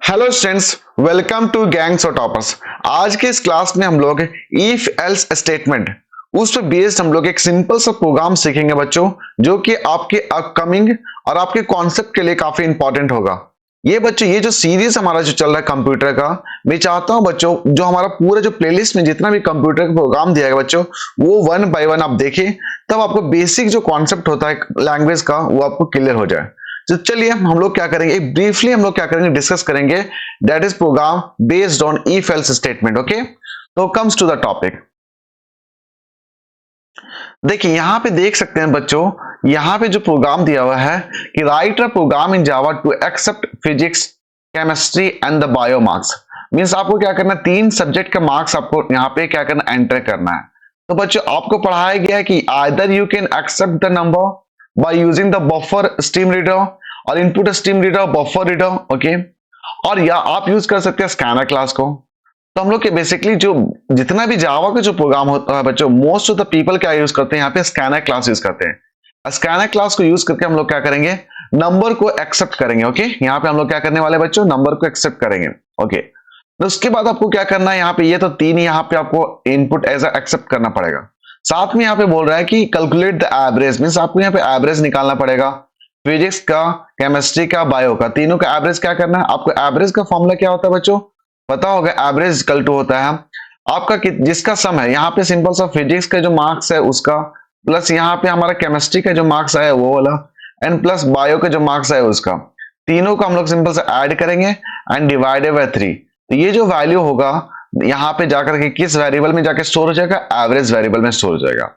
Hello students, welcome to gangs of toppers. आज के इस क्लास में हम लोग इफ एल्स स्टेटमेंट उस पर बेस्ड हम लोग एक सिंपल सा प्रोग्राम सीखेंगे बच्चों, जो कि आपके अपकमिंग और आपके कॉन्सेप्ट के लिए काफी इंपॉर्टेंट होगा। ये जो सीरीज हमारा जो चल रहा है कंप्यूटर का, मैं चाहता हूं बच्चों जो हमारा पूरा जो प्लेलिस्ट में जितना भी कंप्यूटर का प्रोग्राम दिया है बच्चों, वो वन बाय वन आप देखें, तब आपको बेसिक जो कॉन्सेप्ट होता है लैंग्वेज का वो आपको क्लियर हो जाए। तो चलिए हम लोग क्या करेंगे, ब्रीफली हम लोग क्या करेंगे, डिस्कस करेंगे that is program based on if else statement. Okay, तो कम्स टू द टॉपिक। देखिए यहां पे देख सकते हैं बच्चों, यहां पे जो प्रोग्राम दिया हुआ है कि write a program in Java to accept physics, chemistry and the bio marks. Means आपको क्या करना है, 3 सब्जेक्ट का मार्क्स आपको यहां पे क्या करना, एंटर करना है। तो बच्चों आपको पढ़ाया गया है कि either you can accept the number by using the buffer stream reader और input stream reader buffer reader। Okay, और या आप यूज कर सकते हैं स्कैनर क्लास को। तो हम लोग के बेसिकली जो जितना भी जावा का जो प्रोग्राम होता है बच्चों, मोस्ट ऑफ द पीपल क्या यूज करते हैं, यहाँ पे स्कैनर क्लास यूज करते हैं। स्कैनर क्लास को यूज करके हम लोग क्या करेंगे, नंबर को एक्सेप्ट करेंगे। ओके, यहाँ पे हम लोग क्या करने वाले बच्चों, नंबर को एक्सेप्ट करेंगे। ओके, तो उसके बाद आपको क्या करना है, यहाँ पे ये तो 3 यहाँ पे आपको इनपुट एज एक्सेप्ट करना पड़ेगा। साथ में यहाँ पे बोल रहा है कि कैलकुलेट द एवरेज, मींस आपको यहाँ पे एवरेज निकालना पड़ेगा, फिजिक्स का, केमिस्ट्री का, बायो का, तीनों का एवरेज क्या करना है। आपको एवरेज का फॉर्मूला क्या होता है बच्चों, पता होगा, एवरेज इक्वल टू होता है आपका जिसका सम है, यहाँ पे सिंपल सा फिजिक्स का जो मार्क्स है उसका, प्लस यहाँ पे हमारा केमिस्ट्री का जो मार्क्स आया वो वाला, एंड प्लस बायो का जो मार्क्स है उसका, तीनों को हम लोग सिंपल से ऐड करेंगे एंड डिवाइडेड बाय 3। तो ये जो वैल्यू होगा यहां पे जाकर के किस वेरिएबल में जाकर स्टोर हो जाएगा, एवरेज वेरिएबल में स्टोर हो जाएगा।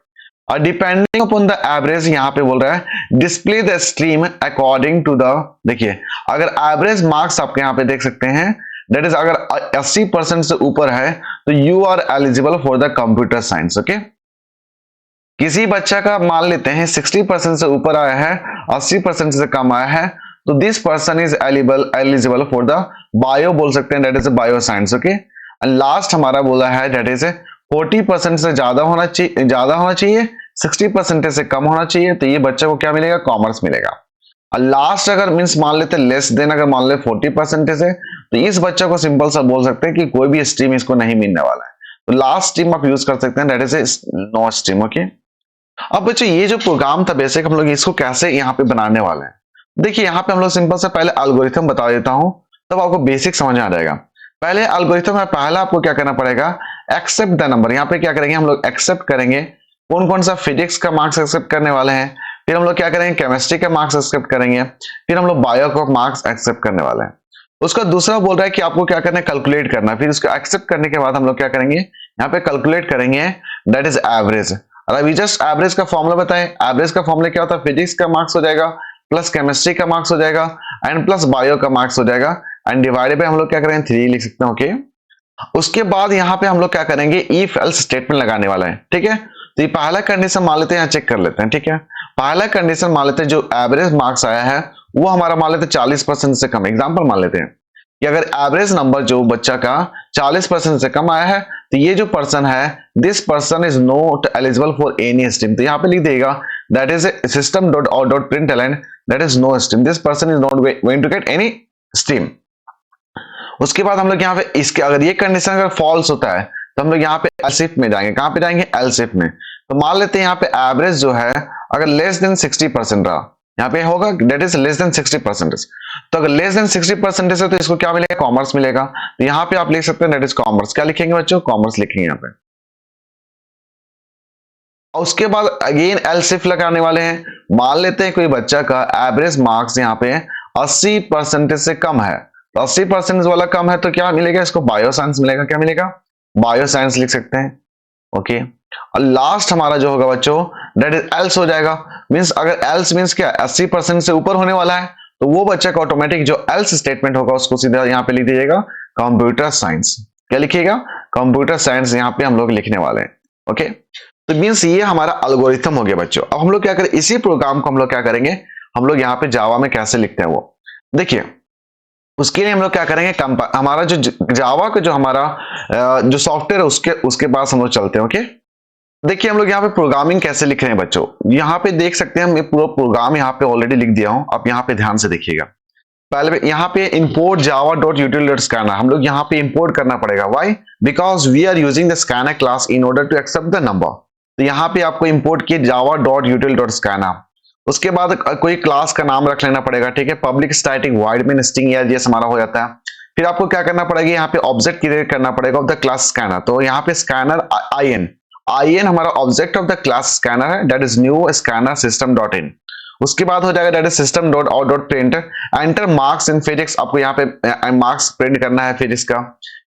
और डिपेंडिंग अपॉन द एवरेज यहां पे बोल रहा है display the stream according to the, देखिए अगर एवरेज मार्क्स आपके यहां पे देख सकते हैं, दैट इज अगर 80% से ऊपर है तो you are eligible for the computer science. Okay, किसी बच्चा का मान लेते हैं 60% से ऊपर आया है, 80% से कम आया है, तो this person is eligible for the bio बोल सकते हैं, that is bio science. Okay, last हमारा बोला है दैट इज 40% से ज्यादा होना चाहिए, 60% से कम होना चाहिए, तो ये बच्चे को क्या मिलेगा, कॉमर्स मिलेगा। और लास्ट अगर मींस मान लेते लेस देन, अगर मान ले 40% से, तो इस बच्चे को सिंपल सा बोल सकते हैं कि कोई भी स्ट्रीम इसको नहीं मिलने वाला है, तो लास्ट स्ट्रीम आप यूज कर सकते हैं, that is no stream. Okay, अब बच्चे ये जो प्रोग्राम था बेसिक, हम लोग इसको कैसे यहाँ पे बनाने वाले हैं। देखिए यहाँ पे हम लोग सिंपल से पहले एल्गोरिथम बता देता हूं, तब आपको बेसिक समझ आ जाएगा। पहले एल्गोरिथम में पहला आपको क्या करना पड़ेगा, एक्सेप्ट द नंबर। यहाँ पे क्या करेंगे, हम लोग एक्सेप्ट करेंगे कौन कौन सा फिजिक्स का मार्क्स एक्सेप्ट करने वाले हैं, फिर हम लोग क्या करेंगे, केमिस्ट्री का मार्क्स एक्सेप्ट करेंगे, फिर हम लोग बायो का मार्क्स एक्सेप्ट करने वाले हैं। उसका दूसरा बोल रहा है कि आपको क्या करना है, कैलकुलेट करना है। फिर उसको एक्सेप्ट करने के बाद हम लोग क्या करेंगे, यहाँ पे कैलकुलेट करेंगे, दैट इज एवरेज। और अभी जस्ट एवरेज का फॉर्मूला बताएं, एवरेज का फॉर्मूला क्या होता है, फिजिक्स का मार्क्स हो जाएगा, प्लस केमिस्ट्री का मार्क्स हो जाएगा, एंड प्लस बायो का मार्क्स हो जाएगा, एंड डिवाइडेड बाय हम लोग क्या करेंगे, 3 लिख सकते हैं। ओके, उसके बाद यहाँ पे हम लोग क्या करेंगे, इफ एल्स स्टेटमेंट लगाने वाला है। ठीक है, तो ये पहला कंडीशन मान लेते हैं, यहाँ चेक कर लेते हैं। ठीक है, पहला कंडीशन मान लेते हैं, जो एवरेज मार्क्स आया है वो हमारा मान लेते हैं 40% से कम। एग्जांपल मान लेते हैं कि अगर एवरेज नंबर जो बच्चा का 40% से कम आया है, तो ये जो पर्सन है, this person is not eligible for any stream. तो यहाँ पे लिख देगा that is system dot out dot println, that is no stream, this person is not going to get any stream. उसके बाद हम लोग यहाँ पे इसके अगर ये कंडीशन अगर फॉल्स होता है, तो हम लोग यहाँ पे एल्स इफ में जाएंगे। कहां पे जाएंगे, एल्स इफ में। तो मान लेते हैं यहाँ पे एवरेज जो है अगर लेस देन 60% रहा, यहाँ पे होगा दैट इज लेस देन 60%। तो अगर लेस देन 60% है तो इसको क्या मिलेगा, कॉमर्स मिलेगा। तो यहाँ पे आप लिख सकते हैं दैट इज कॉमर्स। क्या लिखेंगे बच्चों, कॉमर्स लिखेंगे यहाँ पे। और उसके बाद अगेन एल्स इफ लगाने वाले हैं। मान लेते हैं कोई बच्चा का एवरेज मार्क्स यहाँ पे 80% से कम है, तो 80% वाला कम है तो क्या मिलेगा, इसको बायो साइंस मिलेगा। क्या मिलेगा, बायो साइंस लिख सकते हैं। ओके, और लास्ट हमारा जो होगा बच्चों दैट इज एल्स हो जाएगा। मींस अगर एल्स मींस क्या, 80% से ऊपर होने वाला है, तो वो बच्चा का ऑटोमेटिक जो एल्स स्टेटमेंट होगा उसको सीधा यहाँ पे लिख दीजिएगा कंप्यूटर साइंस। क्या लिखिएगा, कंप्यूटर साइंस यहाँ पे हम लोग लिखने वाले हैं। ओके, तो मींस ये हमारा एल्गोरिथम हो गया बच्चों। अब हम लोग क्या करें, इसी प्रोग्राम को हम लोग क्या करेंगे, हम लोग यहाँ पे जावा में कैसे लिखते हैं वो देखिए। उसके लिए हम लोग क्या करेंगे, हमारा जो जावा का जो हमारा जो सॉफ्टवेयर है उसके पास हम लोग चलते हैं। ओके, देखिए हम लोग यहाँ पे प्रोग्रामिंग कैसे लिख रहे हैं बच्चों, यहाँ पे देख सकते हैं हम ये पूरा प्रोग्राम यहाँ पे ऑलरेडी लिख दिया हूं। आप यहाँ पे ध्यान से देखिएगा। पहले यहाँ पे import java.util.scanner हम लोग यहाँ पे import करना पड़ेगा। Why? Because we are using the scanner class in order to accept the number। तो यहाँ पे आपको import किए java.util.scanner। उसके बाद कोई क्लास का नाम रख लेना पड़ेगा, ठीक है। पब्लिक स्टैटिक वॉइड में स्ट्रिंग या जैसे हमारा हो जाता है। फिर आपको क्या करना पड़ेगा, यहाँ पे ऑब्जेक्ट क्रिएट करना पड़ेगा ऑफ द क्लास स्कैनर। तो यहाँ पे स्कैनर in हमारा object of the class scanner है, that is new scanner system dot in. उसके बाद हो जाएगा that is system dot out dot print enter marks in physics. आपको यहाँ पे मार्क्स प्रिंट करना है फिजिक्स का।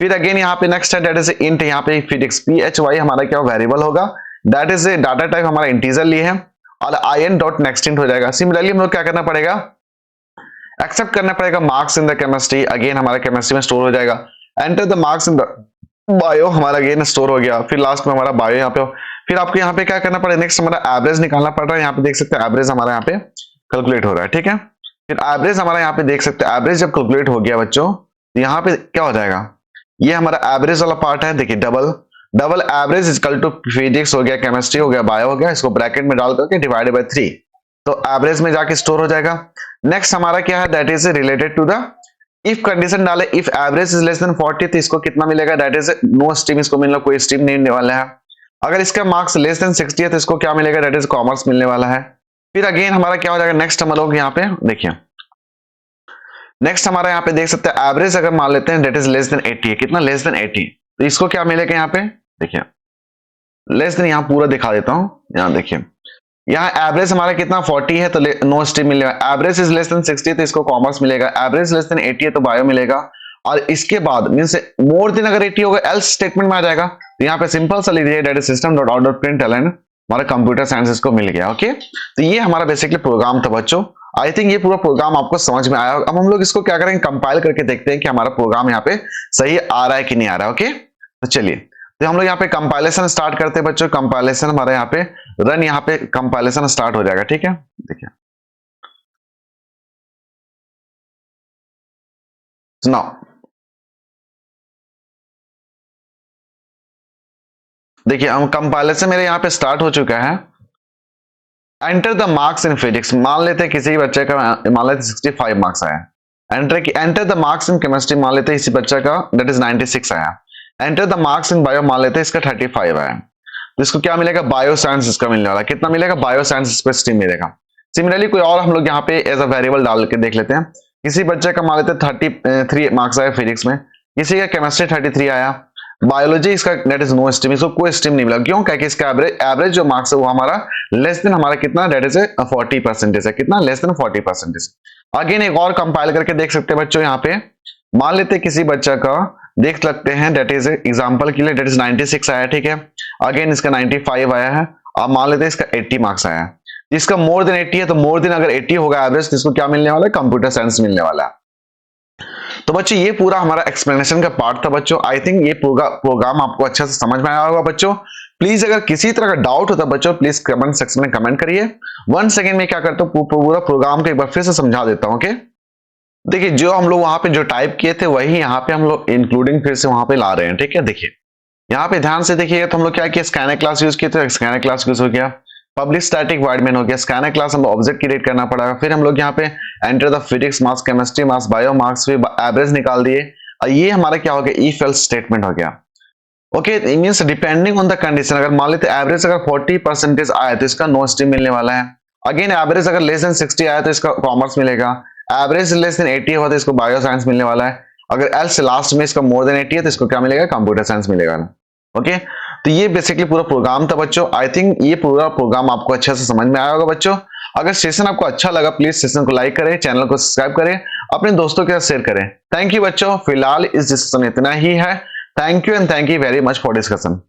फिर अगेन यहाँ पे नेक्स्ट है दैट इज इंट, यहाँ पे फिजिक्स phy हमारा क्या वेरिएबल होगा, that is a data type हमारा इंटीजर लिए है और in डॉट नेक्स्ट इंट हो जाएगा। सिमिलरली हम लोग क्या करना पड़ेगा, एक्सेप्ट करना पड़ेगा marks in the chemistry. Again हमारा केमिस्ट्री में स्टोर हो जाएगा। Enter the marks in the bio, हमारा अगेन स्टोर हो गया। फिर लास्ट में हमारा बायो यहाँ पे। फिर आपको यहाँ पे क्या करना पड़ेगा, नेक्स्ट हमारा एवरेज निकालना पड़ रहा है। यहाँ पे देख सकते हैं एवरेज हमारा यहाँ पे कैलकुलेट हो रहा है, ठीक है। फिर एवरेज हमारा यहाँ पे देख सकते हैं, एवरेज जब कैलकुलेट हो गया बच्चों तो यहाँ पे क्या हो जाएगा, ये हमारा एवरेज वाला पार्ट है। देखिए double average equal to physics हो गया, केमिस्ट्री हो गया, बायो हो गया, इसको ब्रैकेट में डाल करके डिवाइडेड बाय 3, तो एवरेज में जाके स्टोर हो जाएगा। नेक्स्ट हमारा क्या है, that is related to the if condition डाले, if average is less than 40 तो इसको कितना मिलेगा, दैट इज नो स्ट्रीम, इसको मिलना कोई स्ट्रीम नहीं मिलने वाला है। अगर इसका मार्क्स लेस देन 60 है तो इसको क्या मिलेगा, दैट इज कॉमर्स मिलने वाला है। फिर अगेन हमारा क्या हो जाएगा, नेक्स्ट हम लोग यहाँ पे देखिए, नेक्स्ट हमारा यहाँ पे देख सकते हैं एवरेज अगर मान लेते हैं दैट इज लेस देन 80 है, कितना लेस देन 80, तो इसको क्या मिलेगा यहाँ पे देखिए, लेस देन यहाँ पूरा दिखा देता हूं। यहाँ देखिए, यहाँ एवरेज हमारा कितना 40 है तो नो स्ट्रीम मिलेगा। एवरेज इज लेस देन 60 तो इसको कॉमर्स मिलेगा। एवरेज लेस देन 80 है तो बायो मिलेगा। और इसके बाद मींस मोर देन अगर 80 होगा एल्स स्टेटमेंट में आ जाएगा। तो यहाँ पे सिंपल सा लिख दिया that is system dot out dot println, हमारा कंप्यूटर साइंस इसको मिल गया। ओके, तो ये हमारा बेसिकली प्रोग्राम था बच्चों। आई थिंक ये पूरा प्रोग्राम आपको समझ में आया। अब हम लोग इसको क्या करेंगे, कंपाइल करके देखते हैं कि हमारा प्रोग्राम यहाँ पे सही आ रहा है कि नहीं आ रहा है। ओके, तो चलिए, तो हम लोग यहाँ पे कंपाइलेशन स्टार्ट करते हैं बच्चों। कंपाइलेशन हमारे यहाँ पे रन, यहाँ पे कंपाइलेशन स्टार्ट हो जाएगा, ठीक है। देखिए सुनाओ, देखिए हम कंपाइलेशन मेरे यहाँ पे स्टार्ट हो चुका है। Enter the marks in physics, मान लेते हैं किसी बच्चे का मान लेते 65 मार्क्स आया। Enter the marks in chemistry, मान लेते हैं इसी बच्चे का दैट इज 96 आया। Enter the marks in bio, मान लेते हैं इसका 35 आया। तो इसको क्या मिलेगा, बायो साइंस इसका मिलने वाला। कितना मिलेगा, बायो साइंस इस पर स्ट्रीम मिलेगा। सिमिलरली कोई और हम लोग यहाँ पे एज अ वेरिएबल डाल के देख लेते हैं। किसी बच्चे का मान लेते हैं 33 मार्क्स आया फिजिक्स में, किसी का केमिस्ट्री 33 आया, बायोलॉजी इसका दैट इज नो स्ट्रीम, इसको कोई स्ट्रीम नहीं मिला। क्यों, क्योंकि इसका एवरेज जो मार्क्स है वो हमारा लेस देन हमारा कितना, दैट इज 40% है। कितना, लेस देन 40%। अगेन एक और कंपाइल करके देख सकते हैं बच्चों। यहाँ पे मान लेते हैं किसी बच्चा का देख सकते हैं दैट इज एग्जांपल के लिए दैट इज 96 आया, ठीक है। अगेन इसका 95 आया है। अब मान लेते हैं इसका 80 मार्क्स आया है। इसका मोर देन 80 है, तो मोर देन अगर 80 होगा एवरेज तो इसको क्या मिलने वाला है, कंप्यूटर साइंस मिलने वाला है। तो बच्चों ये पूरा हमारा एक्सप्लेनेशन का पार्ट था बच्चों। आई थिंक ये प्रोग्राम आपको अच्छा से समझ में आया होगा बच्चों। प्लीज अगर किसी तरह का डाउट होता है बच्चों, प्लीज कमेंट सेक्शन में कमेंट करिए। 1 सेकंड में क्या करता हूँ, पूरा प्रोग्राम को एक बार फिर से समझा देता हूँ। ओके, देखिए जो हम लोग वहां पे जो टाइप किए थे वही यहाँ पे हम लोग इंक्लूडिंग फिर से वहां पे ला रहे हैं, ठीक है। देखिए यहाँ पे ध्यान से देखिए, तो हम लोग क्या किया, स्कैनर क्लास यूज किए थे, स्कैनर क्लास यूज हो गया। पब्लिक स्टैटिक वॉइड मेन हो गया। स्कैनर क्लास हम एब्जेक्ट क्रिएट करना पड़ेगा। फिर हम लोग यहाँ पे enter the physics marks, chemistry marks, bio marks, फिर एवरेज निकाल दिए। और ये हमारा क्या हो गया, इफ एल्स स्टेटमेंट हो गया। Okay, it means depending on the condition, अगर मान लेते एवरेज अगर 40% आया तो इसका नो स्ट्रीम मिलने वाला है। अगेन एवरेज अगर लेस देन 60 आया तो इसका कॉमर्स मिलेगा। एवरेज लेस देन 80 हुआ तो इसको बायो साइंस मिलने वाला है। अगर एल्स लास्ट में इसका मोर देन 80 है तो इसको क्या मिलेगा, कंप्यूटर साइंस मिलेगा। ओके, तो ये बेसिकली पूरा प्रोग्राम था बच्चों। आई थिंक ये पूरा प्रोग्राम आपको अच्छे से समझ में आया होगा बच्चों। अगर सेशन आपको अच्छा लगा प्लीज सेशन को लाइक करें, चैनल को सब्सक्राइब करें, अपने दोस्तों के साथ शेयर करें। थैंक यू बच्चों, फिलहाल इस डिस्कशन इतना ही है। Thank you and thank you very much for discussion.